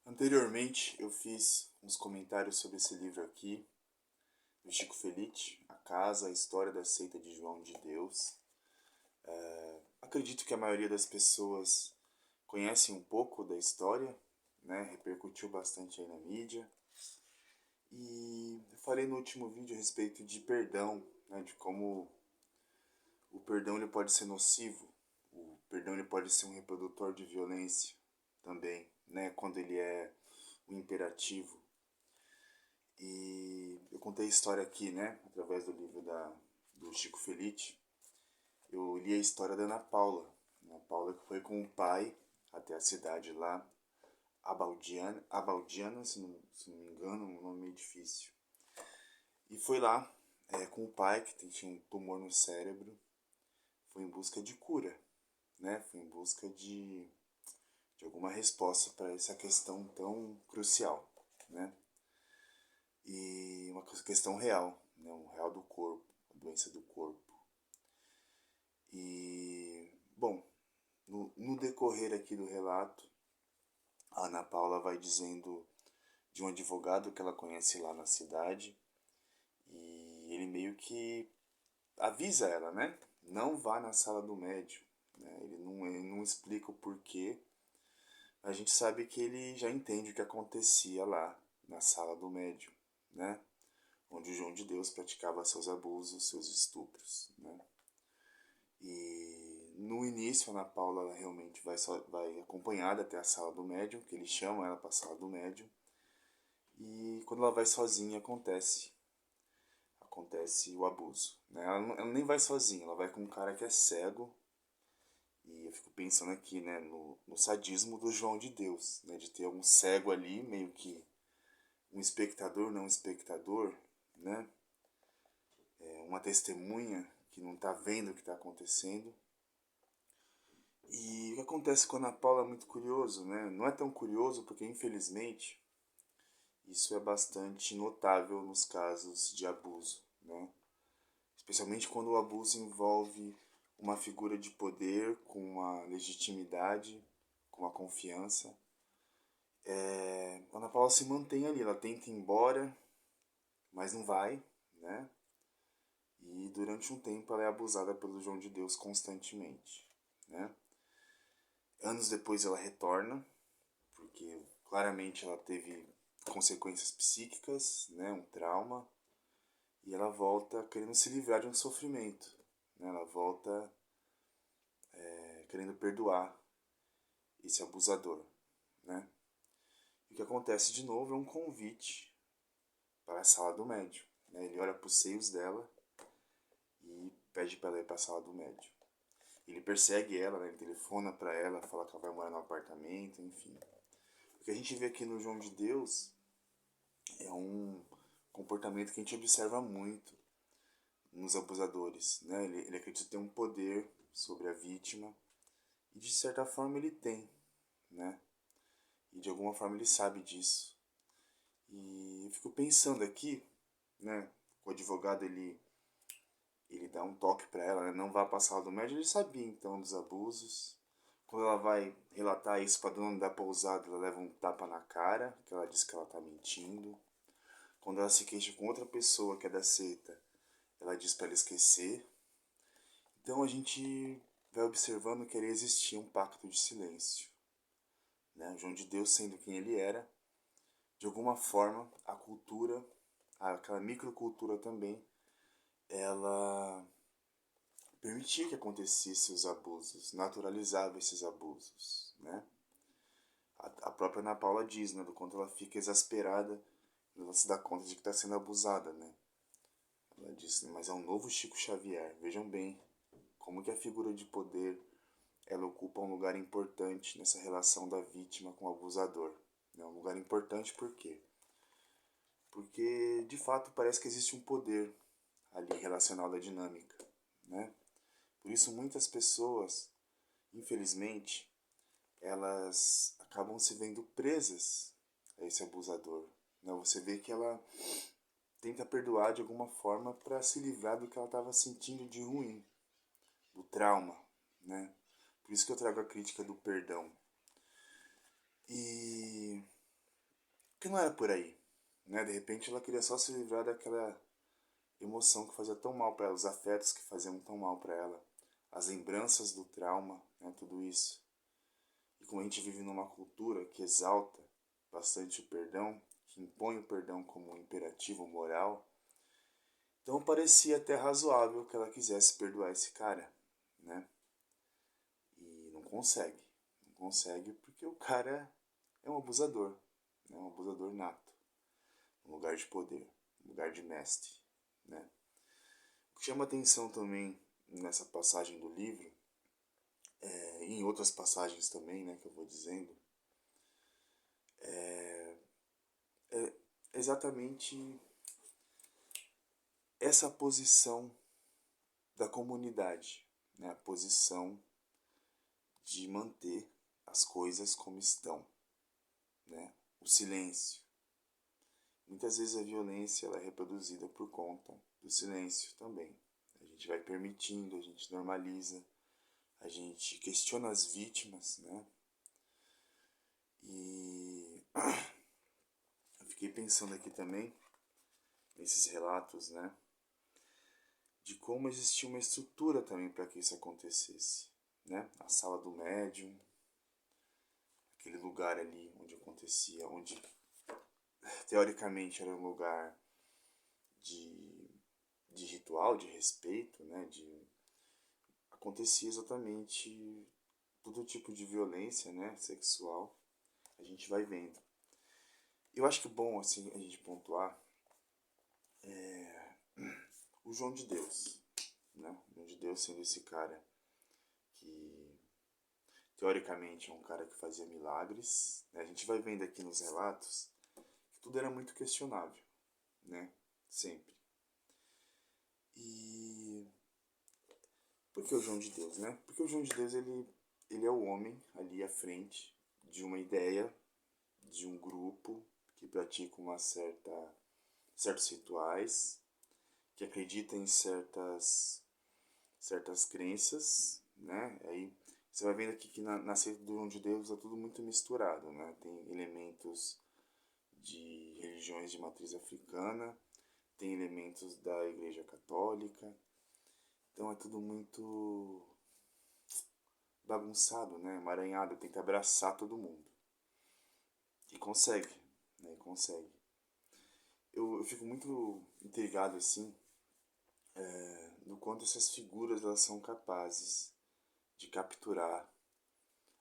Anteriormente, eu fiz uns comentários sobre esse livro aqui, do Chico Felitti, A Casa, a História da Seita de João de Deus. Acredito que a maioria das pessoas conhecem um pouco da história, né? Repercutiu bastante aí na mídia. E eu falei no último vídeo a respeito de perdão, né? De como o perdão ele pode ser nocivo, o perdão ele pode ser um reprodutor de violência também, né? Quando ele é um imperativo. E eu contei a história aqui, né, através do livro do Chico Felitti. Eu li a história da Ana Paula. Ana Paula que foi com o pai até a cidade lá, Abaldiana, se não me engano, um nome meio difícil. E foi lá com o pai, que tinha um tumor no cérebro, foi em busca de cura, né? Foi em busca de alguma resposta para essa questão tão crucial, né? E uma questão real, né? Um real do corpo, a doença do corpo. E, bom, no decorrer aqui do relato, a Ana Paula vai dizendo de um advogado que ela conhece lá na cidade, e ele meio que avisa ela, né? Não vá na sala do médium, né? Ele não explica o porquê. A gente sabe que ele já entende o que acontecia lá na sala do médium, né? Onde o João de Deus praticava seus abusos, seus estupros, né? E no início, a Ana Paula ela realmente vai acompanhada até a sala do médium, que ele chama ela para a sala do médium. E quando ela vai sozinha, acontece o abuso, né? Ela nem vai sozinha, ela vai com um cara que é cego. E eu fico pensando aqui, né, no sadismo do João de Deus, né, de ter um cego ali, meio que um espectador, não um espectador, né? Uma testemunha que não está vendo o que está acontecendo. E o que acontece com a Ana Paula é muito curioso, né? Não é tão curioso porque, infelizmente, isso é bastante notável nos casos de abuso, né? Especialmente quando o abuso envolve uma figura de poder com uma legitimidade, com uma confiança. A Ana Paula se mantém ali, ela tenta ir embora, mas não vai, né? E durante um tempo ela é abusada pelo João de Deus constantemente, né? Anos depois ela retorna, porque claramente ela teve consequências psíquicas, né, um trauma, e ela volta querendo se livrar de um sofrimento, né? Ela volta querendo perdoar esse abusador, né? E o que acontece de novo é um convite para a sala do médium, né? Ele olha para os seios dela e pede para ela ir para a sala do médium. Ele persegue ela, né? Ele telefona para ela, fala que ela vai morar no apartamento, enfim. O que a gente vê aqui no João de Deus é um comportamento que a gente observa muito nos abusadores, né? Ele acredita ter um poder sobre a vítima e de certa forma ele tem, né? E de alguma forma ele sabe disso. E eu fico pensando aqui, né? O advogado ele dá um toque para ela, né? Não vá para a sala do médico. Ele sabia então dos abusos. Quando ela vai relatar isso para dona da pousada, ela leva um tapa na cara, que ela diz que ela tá mentindo. Quando ela se queixa com outra pessoa que é da seita, ela diz para ela esquecer. Então a gente vai observando que ali existia um pacto de silêncio, né? O João de Deus, sendo quem ele era, de alguma forma a cultura, aquela microcultura também, ela permitia que acontecessem os abusos, naturalizava esses abusos, né? A própria Ana Paula diz, né, do quanto ela fica exasperada quando ela se dá conta de que está sendo abusada, né? Ela diz, mas é um novo Chico Xavier. Vejam bem como que a figura de poder ela ocupa um lugar importante nessa relação da vítima com o abusador. É um lugar importante por quê? Porque de fato parece que existe um poder ali relacionado à dinâmica, né? Por isso muitas pessoas, infelizmente, elas acabam se vendo presas a esse abusador, né? Você vê que ela tenta perdoar de alguma forma para se livrar do que ela estava sentindo de ruim, do trauma, né? Por isso que eu trago a crítica do perdão. E Porque não era por aí, né? De repente ela queria só se livrar daquela emoção que fazia tão mal para ela, os afetos que faziam tão mal para ela, as lembranças do trauma, né? Tudo isso. E como a gente vive numa cultura que exalta bastante o perdão, que impõe o perdão como um imperativo moral, então parecia até razoável que ela quisesse perdoar esse cara, né? E não consegue. Não consegue porque o cara é um abusador, né? Um abusador nato, um lugar de poder, um lugar de mestre, né? O que chama atenção também nessa passagem do livro, e em outras passagens também, né, que eu vou dizendo, é exatamente essa posição da comunidade, né? A posição de manter as coisas como estão, né? O silêncio. Muitas vezes a violência ela é reproduzida por conta do silêncio também. A gente vai permitindo, a gente normaliza, a gente questiona as vítimas, né? E eu fiquei pensando aqui também, nesses relatos, né? De como existia uma estrutura também para que isso acontecesse, né? A sala do médium, aquele lugar ali onde acontecia, onde teoricamente era um lugar de, de ritual, de respeito, né? Acontecia exatamente todo tipo de violência, né? Sexual, a gente vai vendo. Eu acho que é bom assim a gente pontuar o João de Deus, né? O João de Deus sendo esse cara que teoricamente é um cara que fazia milagres, né? A gente vai vendo aqui nos relatos que tudo era muito questionável, né? Sempre. E por que o João de Deus, né? Porque o João de Deus ele é o homem ali à frente de uma ideia, de um grupo que pratica certos rituais, que acredita em certas crenças, né? Aí você vai vendo aqui que na seita do João de Deus é tudo muito misturado, né? Tem elementos de religiões de matriz africana, tem elementos da Igreja Católica, então é tudo muito bagunçado, né? Emaranhado, tenta abraçar todo mundo. E consegue, né? E consegue. Eu fico muito intrigado, assim, no quanto essas figuras elas são capazes de capturar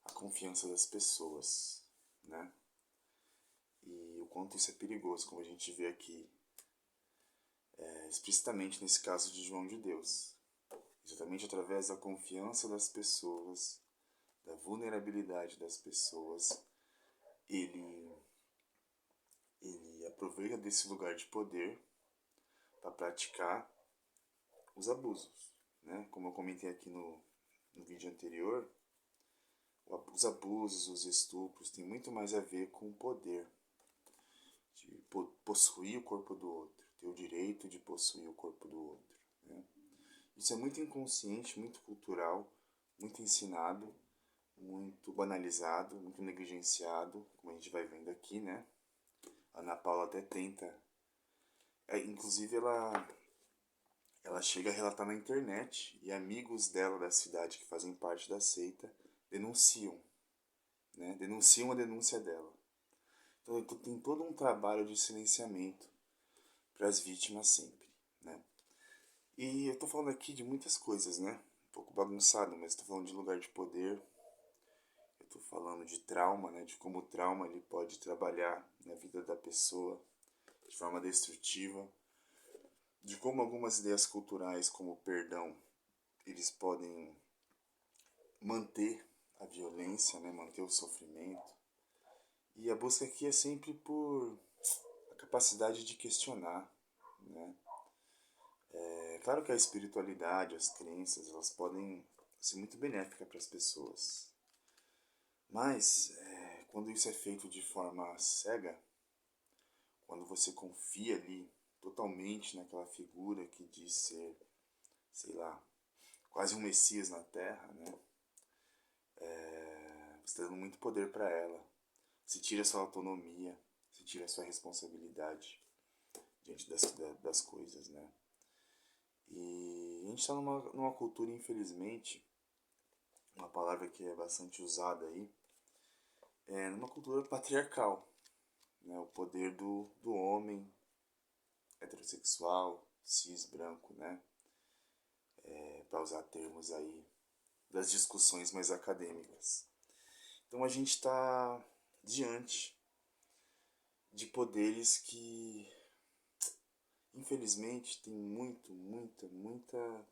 a confiança das pessoas, né? E o quanto isso é perigoso, como a gente vê aqui, explicitamente nesse caso de João de Deus. Exatamente através da confiança das pessoas, da vulnerabilidade das pessoas, ele aproveita desse lugar de poder para praticar os abusos, né? Como eu comentei aqui no vídeo anterior, os abusos, os estupros têm muito mais a ver com o poder de possuir o corpo do outro, ter o direito de possuir o corpo do outro, né? Isso é muito inconsciente, muito cultural, muito ensinado, muito banalizado, muito negligenciado, como a gente vai vendo aqui, né? A Ana Paula até tenta. Inclusive, ela chega a relatar na internet e amigos dela da cidade que fazem parte da seita denunciam, né? Denunciam a denúncia dela. Então tem todo um trabalho de silenciamento para as vítimas sempre, né? E eu tô falando aqui de muitas coisas, né? Um pouco bagunçado, mas tô falando de lugar de poder. Eu tô falando de trauma, né? De como o trauma ele pode trabalhar na vida da pessoa de forma destrutiva. De como algumas ideias culturais, como o perdão, eles podem manter a violência, né? Manter o sofrimento. E a busca aqui é sempre por a capacidade de questionar, né? É claro que a espiritualidade, as crenças, elas podem ser muito benéficas para as pessoas. Mas, quando isso é feito de forma cega, quando você confia ali totalmente naquela figura que diz ser, sei lá, quase um messias na Terra, né? Você está dando muito poder para ela. Você tira sua autonomia, você sentir a sua responsabilidade diante das coisas, né? E a gente está numa cultura, infelizmente, uma palavra que é bastante usada aí, numa cultura patriarcal, né? O poder do homem heterossexual, cis, branco, né? Para usar termos aí das discussões mais acadêmicas. Então a gente está diante de poderes que, infelizmente, tem muita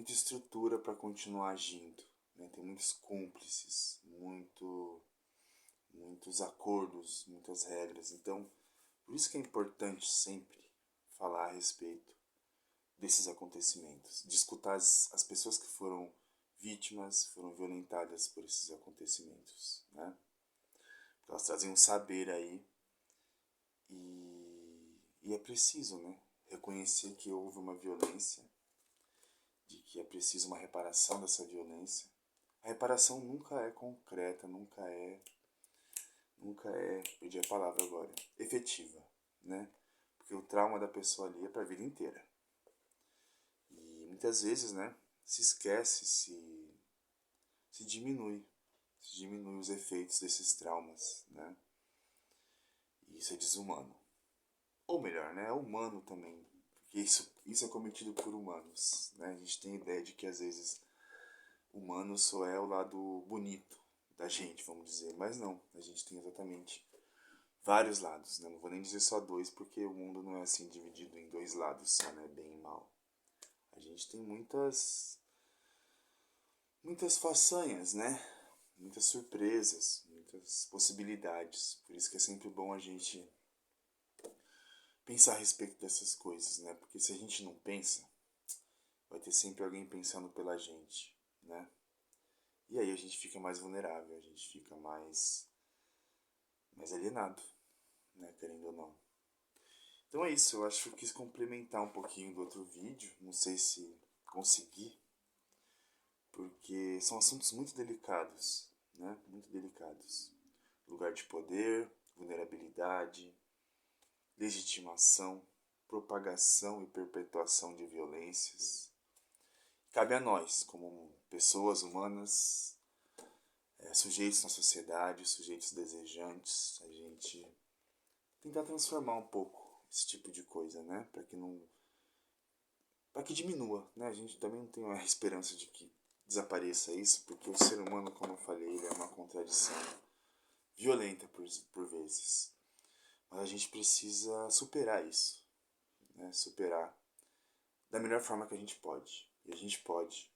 estrutura para continuar agindo, né? Tem muitos cúmplices, muitos acordos, muitas regras. Então, por isso que é importante sempre falar a respeito desses acontecimentos, de escutar as pessoas que foram vítimas, foram violentadas por esses acontecimentos, né? Porque elas trazem um saber aí e é preciso, né? Reconhecer que houve uma violência, de que é preciso uma reparação dessa violência. A reparação nunca é concreta, perdi a palavra agora, efetiva, né? Porque o trauma da pessoa ali é para a vida inteira. E muitas vezes, né, se esquece, se diminui os efeitos desses traumas, né? E isso é desumano. Ou melhor, né, é humano também, porque isso é cometido por humanos, né? A gente tem a ideia de que às vezes humano só é o lado bonito da gente, vamos dizer, mas não, a gente tem exatamente vários lados, né? Não vou nem dizer só dois, porque o mundo não é assim dividido em dois lados só, né? Bem e mal. A gente tem muitas façanhas, né? Muitas surpresas, muitas possibilidades. Por isso que é sempre bom a gente pensar a respeito dessas coisas, né? Porque se a gente não pensa, vai ter sempre alguém pensando pela gente, né? E aí a gente fica mais vulnerável, a gente fica mais alienado, né? Querendo ou não. Então é isso, eu acho que eu quis complementar um pouquinho do outro vídeo, não sei se consegui, porque são assuntos muito delicados, né? Muito delicados. Lugar de poder, vulnerabilidade, legitimação, propagação e perpetuação de violências. Cabe a nós, como pessoas humanas, sujeitos na sociedade, sujeitos desejantes, a gente tentar transformar um pouco esse tipo de coisa, né? Para que diminua, né? A gente também não tem a esperança de que desapareça isso, porque o ser humano, como eu falei, ele é uma contradição violenta por vezes. Mas a gente precisa superar isso, né? Superar da melhor forma que a gente pode. E a gente pode.